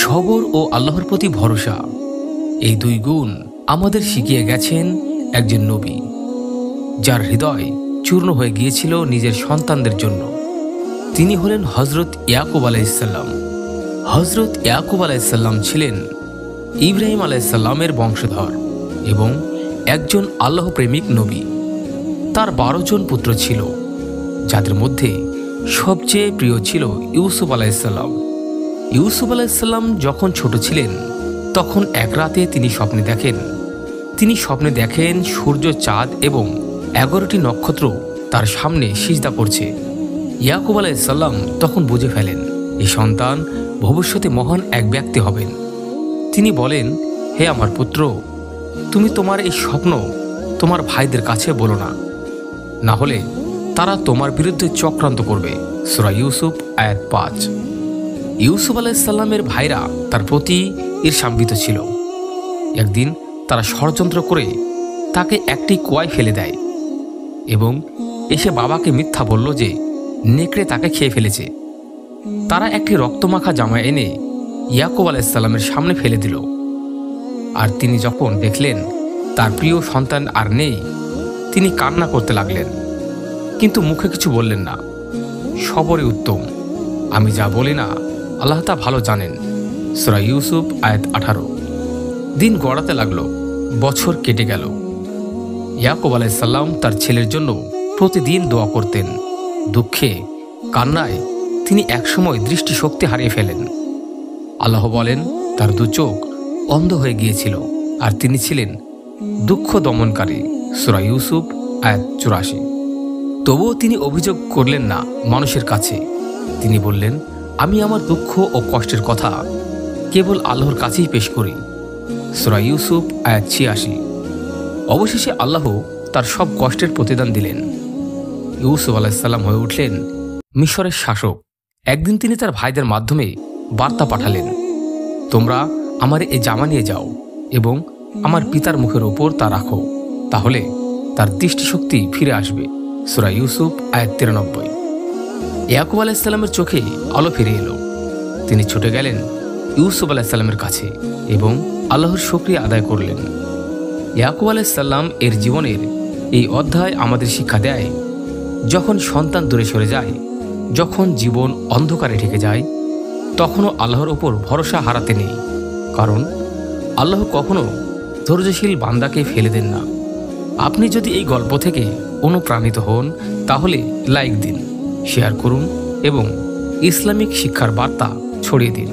সবর ও আল্লাহর প্রতি ভরসা, এই দুই গুণ আমাদের শিখিয়ে গেছেন একজন নবী, যার হৃদয় চূর্ণ হয়ে গিয়েছিল নিজের সন্তানদের জন্য। তিনি হলেন হজরত ইয়াকুব আলাইহিসসালাম। হজরত ইয়াকুব আলাইহিসসালাম ছিলেন ইব্রাহিম আলাইহিসসালামের বংশধর এবং একজন আল্লাহ প্রেমিক নবী। তার 12 জন পুত্র ছিল, যাদের মধ্যে সবচেয়ে প্রিয় ছিল ইউসুফ আলাইহিসসালাম। ইউসুফ আলাইহিসসালাম যখন ছোট ছিলেন তখন এক রাতে তিনি স্বপ্নে দেখেন সূর্য, চাঁদ এবং 11টি নক্ষত্র তার সামনে সিজদা করছে। ইয়াকুব আলাইহিসসালাম তখন বুঝে ফেলেন এই সন্তান ভবিষ্যতে মহান এক ব্যক্তি হবেন। তিনি বলেন, হে আমার পুত্র, তুমি তোমার এই স্বপ্ন তোমার ভাইদের কাছে বলো না, না হলে তারা তোমার বিরুদ্ধে চক্রান্ত করবে। সূরা ইউসুফ আয়াত 5। ইউসুফ আলাইহিসসালামের ভাইরা তার প্রতি ঈর্ষান্বিত ছিল। একদিন তারা ষড়যন্ত্র করে তাকে একটি কুয়ায় ফেলে দেয় এবং এসে বাবাকে মিথ্যা বলল যে নেকড়ে তাকে খেয়ে ফেলেছে। তারা একটি রক্তমাখা জামা এনে ইয়াকুব আলাইহিসসালামের সামনে ফেলে দিল। আর তিনি যখন দেখলেন তার প্রিয় সন্তান আর নেই, তিনি কান্না করতে লাগলেন, কিন্তু মুখে কিছু বললেন না। সবরই উত্তম, আমি যা বলি না আল্লাহ তা ভালো জানেন। সূরা ইউসুফ আয়াত 18। দিন গড়াতে লাগলো, বছর কেটে গেল। ইয়াকুব আলাইহিসসালাম তার ছেলের জন্য প্রতিদিন দোয়া করতেন। দুঃখে, কান্নায় তিনি একসময় দৃষ্টিশক্তি হারিয়ে ফেলেন। আল্লাহ বলেন তার 2 চোখ অন্ধ হয়ে গিয়েছিল আর তিনি ছিলেন দুঃখ দমনকারী। সূরা ইউসুফ আয়াত 84। তবুও তিনি অভিযোগ করলেন না মানুষের কাছে। তিনি বললেন, আমি আমার দুঃখ ও কষ্টের কথা কেবল আল্লাহর কাছেই পেশ করি। সূরা ইউসুফ আয়াত 86। অবশেষে আল্লাহ তার সব কষ্টের প্রতিদান দিলেন। ইউসুফ আলাইহিসসালাম হয়ে উঠলেন মিশরের শাসক। একদিন তিনি তার ভাইদের মাধ্যমে বার্তা পাঠালেন, তোমরা আমার এই জামা নিয়ে যাও এবং আমার পিতার মুখের ওপর তা রাখো, তাহলে তার দৃষ্টিশক্তি ফিরে আসবে। সূরা ইউসুফ আয়াত 93। ইয়াকুব আলাইহিসসালামের চোখে আলো ফিরে এলো। তিনি ছুটে গেলেন ইউসুফ আলাইহিসসালামের কাছে এবং আল্লাহর শুকরিয়া আদায় করলেন। ইয়াকুব আলাইহিসসালাম এর জীবনের এই অধ্যায় আমাদের শিক্ষা দেয়, যখন সন্তান দূরে সরে যায়, যখন জীবন অন্ধকারে ঢেকে যায়, তখনও আল্লাহর ওপর ভরসা হারাতে নেই, কারণ আল্লাহ কখনো ধৈর্যশীল বান্দাকে ফেলে দেন না। আপনি যদি এই গল্প থেকে অনুপ্রাণিত হন তাহলে লাইক দিন, শেয়ার করুন এবং ইসলামিক শিক্ষার বার্তা ছড়িয়ে দিন।